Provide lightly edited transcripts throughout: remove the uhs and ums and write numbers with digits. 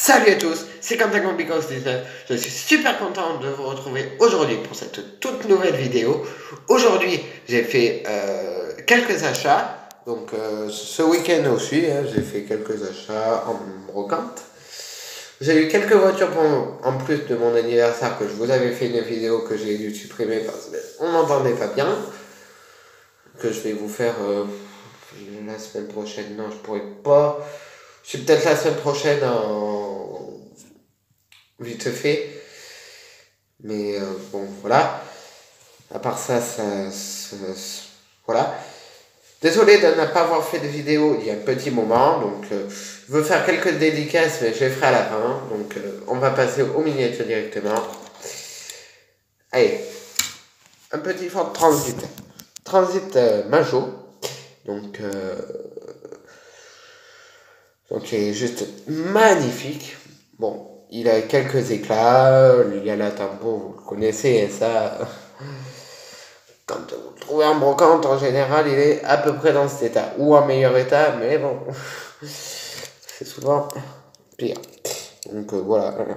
Salut à tous, c'est Quentin Gambicos 19. Je suis super content de vous retrouver aujourd'hui pour cette toute nouvelle vidéo. Aujourd'hui, j'ai fait quelques achats. Donc ce week-end aussi, j'ai fait quelques achats en brocante. J'ai eu quelques voitures en plus de mon anniversaire que je vous avais fait une vidéo que j'ai dû supprimer parce qu'on n'entendait pas bien. Que je vais vous faire la semaine prochaine. Non, je pourrais pas. Je suis peut-être la semaine prochaine vite fait. Mais bon, voilà. À part ça, voilà. Désolé de ne pas avoir fait de vidéo il y a un petit moment. Donc, je veux faire quelques dédicaces, mais je les ferai à la fin. Donc, on va passer aux miniatures directement. Allez. Un petit Ford Transit. Transit Majo. Donc, il est juste magnifique. Bon, il a quelques éclats, il y a la tempo, vous le connaissez, et ça, quand vous le trouvez en brocante, en général, il est à peu près dans cet état, ou en meilleur état, mais bon, c'est souvent pire. Donc voilà, vous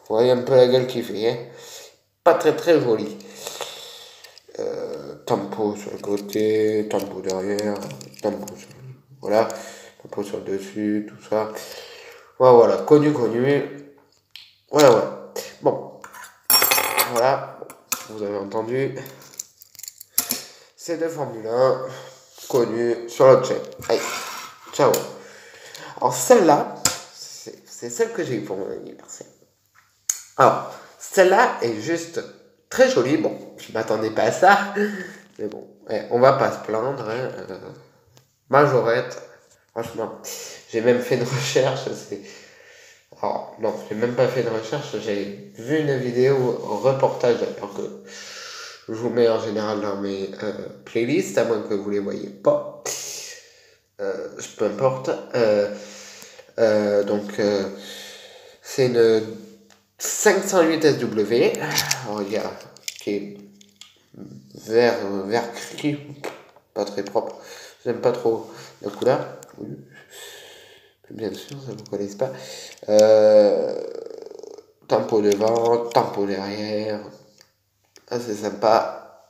voyez un peu la gueule qu'il fait, hein. Pas très très joli. Tempo sur le côté, tempo derrière, tempo sur, voilà, tempo sur le dessus, tout ça. Voilà, connu. Voilà. Bon, voilà, vous avez entendu. C'est de Formule 1, connu sur la chaîne. Allez, ciao. Alors celle-là, c'est celle que j'ai eu pour mon anniversaire. Alors, celle-là est juste très jolie. Bon, je m'attendais pas à ça. Mais bon, on va pas se plaindre. Majorette, franchement, j'ai même fait une recherche. Alors, non, j'ai même pas fait de recherche, j'ai vu une vidéo reportage d'ailleurs que je vous mets en général dans mes playlists, à moins que vous les voyez pas. Peu importe. C'est une 508 SW. Alors, il y a qui est vert gris, pas très propre. J'aime pas trop la couleur. Oui. Bien sûr, ça vous connaissez pas. Tempo devant, tempo derrière. C'est sympa.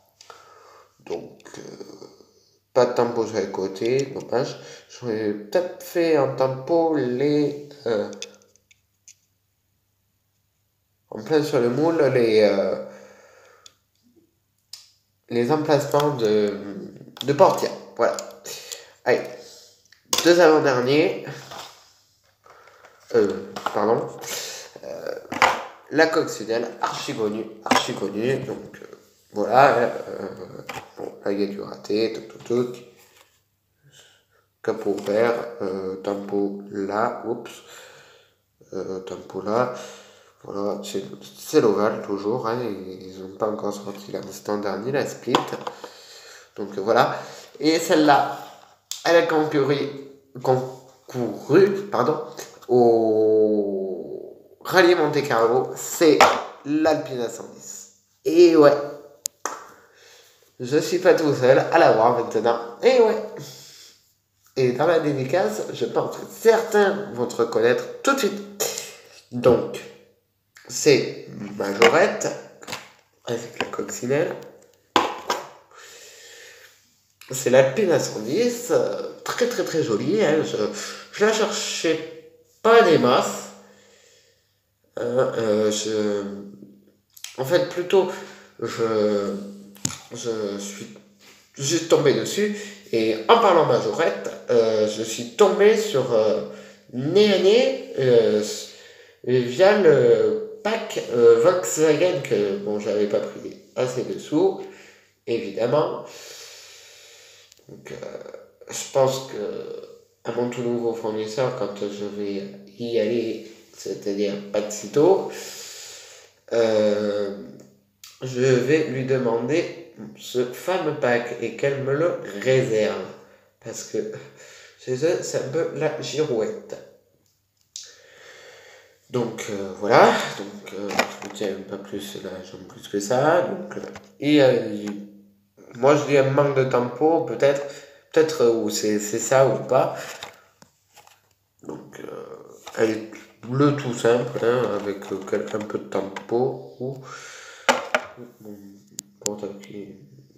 Donc, pas de tempo sur les côtés, dommage. J'aurais peut-être fait un tempo en plein sur le moule, les emplacements de portière. Voilà. Allez, deux avant-derniers. Pardon. La coccinelle, archi connue. Donc, voilà. Bon, là, il y a du raté, tout. Capot vert, tempo là, tempo là. Voilà, c'est l'ovale toujours, hein, ils n'ont pas encore sorti la standard ni la split. Donc voilà. Et celle-là, elle a concouru, au Rallye Monte Carlo, c'est l'Alpina 110. Et ouais, je suis pas tout seul à l'avoir maintenant. Et ouais. Et dans la dédicace, je pense que certains vont te reconnaître tout de suite. Donc, c'est Majorette avec la coccinelle. C'est l'Alpina 110, très jolie. Hein. Je la cherchais pas des masses. En fait, plutôt, je suis juste tombé dessus. Et en parlant Majorette, je suis tombé sur nez à nez via le pack Volkswagen que bon, j'avais pas pris assez de sous, évidemment. Donc, je pense que à mon tout nouveau fournisseur, quand je vais y aller, c'est-à-dire pas de sitôt, je vais lui demander ce fameux pack et qu'elle me le réserve. Parce que chez eux, c'est un peu la girouette. Donc voilà, donc je ne tiens pas plus là, j'aime plus que ça. Donc, moi je dis un manque de tempo, peut-être ou c'est ça ou pas. Donc elle est le tout simple, hein, avec un peu de tempo ou mon portable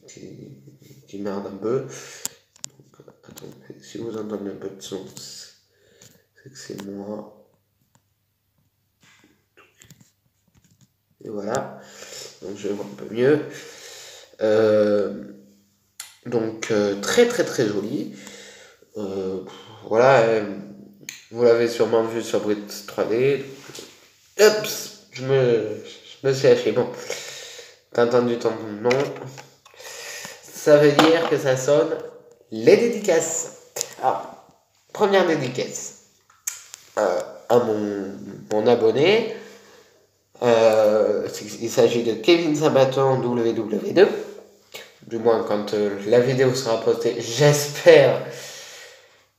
qui merde un peu. Donc, attendez, si vous entendez un peu de son, c'est que c'est moi. Et voilà, donc je vois un peu mieux. Donc très très très joli. Voilà, vous l'avez sûrement vu sur Brit 3D. Hop, je me suis lâché. Bon, t'as entendu ton nom. Ça veut dire que ça sonne les dédicaces. Alors, première dédicace à mon abonné. Il s'agit de Kevin Sabaton WW2. Du moins, quand la vidéo sera postée, j'espère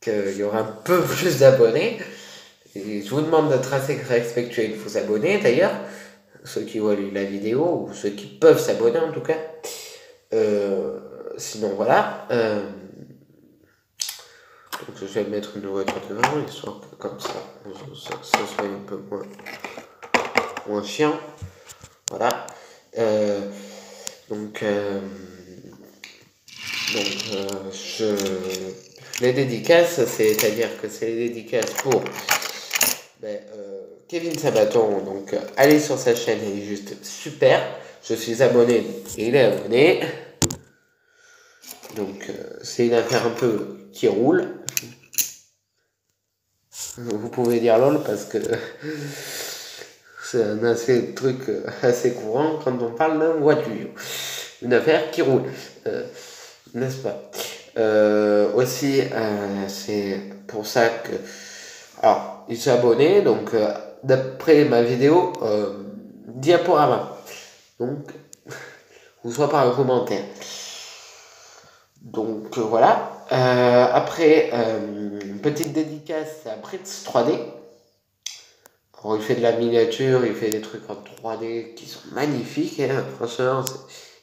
qu'il y aura un peu plus d'abonnés. Et je vous demande d'être assez respectueux et de vous abonner d'ailleurs, ceux qui voient la vidéo, ou ceux qui peuvent s'abonner en tout cas. Sinon, voilà. Donc, je vais mettre une voiture devant, histoire que comme ça soit un peu moins chiant. Voilà. Donc, les dédicaces, c'est-à-dire que c'est les dédicaces pour Kevin Sabaton. Donc, allez sur sa chaîne, elle est juste super. Je suis abonné et il est abonné. Donc, c'est une affaire un peu qui roule. Vous pouvez dire lol parce que c'est un truc assez courant quand on parle d'une voiture. Une affaire qui roule. N'est-ce pas? Aussi, c'est pour ça que... Alors, il s'est abonné, donc d'après ma vidéo, diaporama. Donc, ou soit par un commentaire. Donc voilà. Après, petite dédicace à Brits 3D. Alors, il fait de la miniature, il fait des trucs en 3D qui sont magnifiques. Hein. Franchement,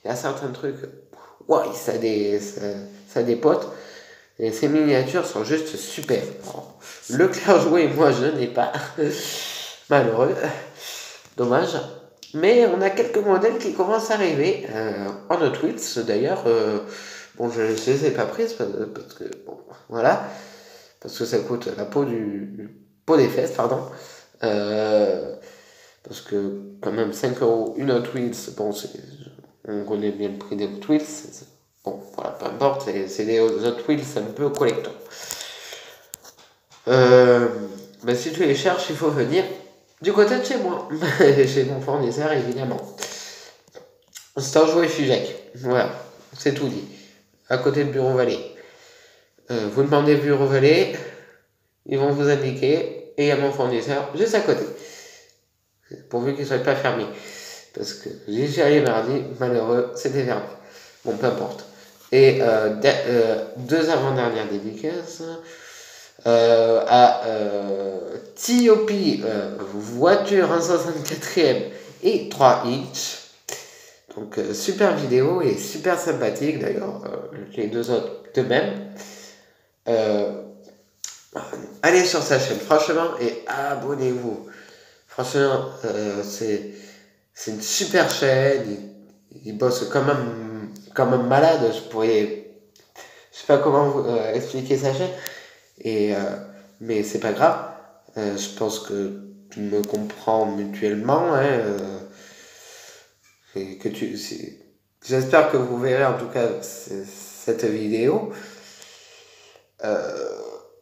il y a certains trucs. Ouais, ça dépote. Et ces miniatures sont juste super. Alors, le clair joué, moi je n'ai pas. Malheureux. Dommage. Mais on a quelques modèles qui commencent à arriver. En Hot Wheels d'ailleurs. Bon, je ne les ai pas prises parce que, bon, voilà. Parce que ça coûte la peau des fesses, pardon. Parce que, quand même, 5 € une Hot Wheels, bon, on connaît bien le prix des Hot Wheels. Bon, voilà, peu importe, c'est des Hot Wheels un peu collector. Mais si tu les cherches, il faut venir du côté de chez moi, chez mon fournisseur, évidemment. Star Jouet Fujac, voilà, c'est tout dit. À côté de Bureau Vallée. Vous demandez Bureau Vallée, ils vont vous indiquer, et il y a mon fournisseur juste à côté. Pourvu qu'il ne soit pas fermé. Parce que j'y suis allé mardi, malheureux, c'était fermé. Bon, peu importe. Et deux avant-dernières dédicaces à TOP, voiture 164e et 3 inch. Donc, super vidéo et super sympathique d'ailleurs, les deux autres de même. Allez sur sa chaîne, franchement, et abonnez-vous. Franchement, c'est une super chaîne. Il bosse quand même malade. Je sais pas comment vous expliquer sa chaîne. Mais c'est pas grave. Je pense que tu me comprends mutuellement. Hein, et que j'espère que vous verrez en tout cas cette vidéo.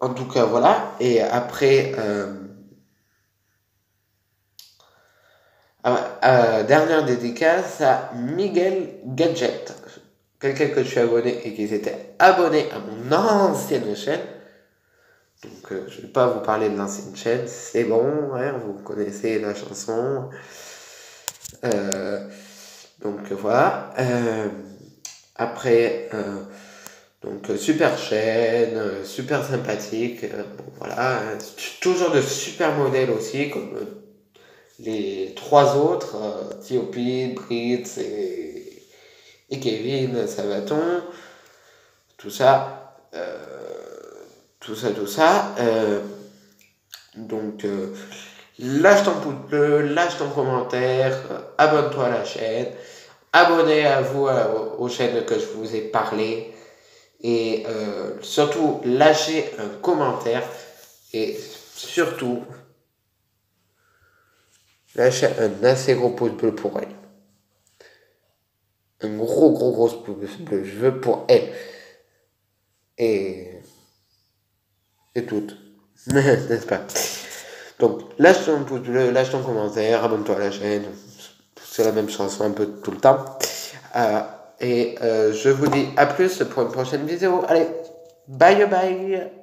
En tout cas, voilà. Et après, dernière dédicace à Miguel Gadget. Quelqu'un que je suis abonné et qui s'était abonné à mon ancienne chaîne. Donc, je ne vais pas vous parler de l'ancienne chaîne, c'est bon, hein, vous connaissez la chanson. Donc, voilà. Après, donc, super chaîne, super sympathique. Bon, voilà. Toujours de super modèles aussi, comme les trois autres, T.O.P., Brits et Kevin Sabaton. Tout ça. Donc, lâche ton pouce bleu, lâche ton commentaire, abonne-toi à la chaîne, abonnez-vous aux chaînes que je vous ai parlé et surtout lâchez un commentaire et surtout lâchez un assez gros pouce bleu pour elle. Un gros pouce bleu, je veux pour elle. Et tout. N'est-ce pas? Donc, lâche ton pouce bleu, lâche ton commentaire, abonne-toi à la chaîne. C'est la même chanson un peu tout le temps. Je vous dis à plus pour une prochaine vidéo. Allez, bye bye!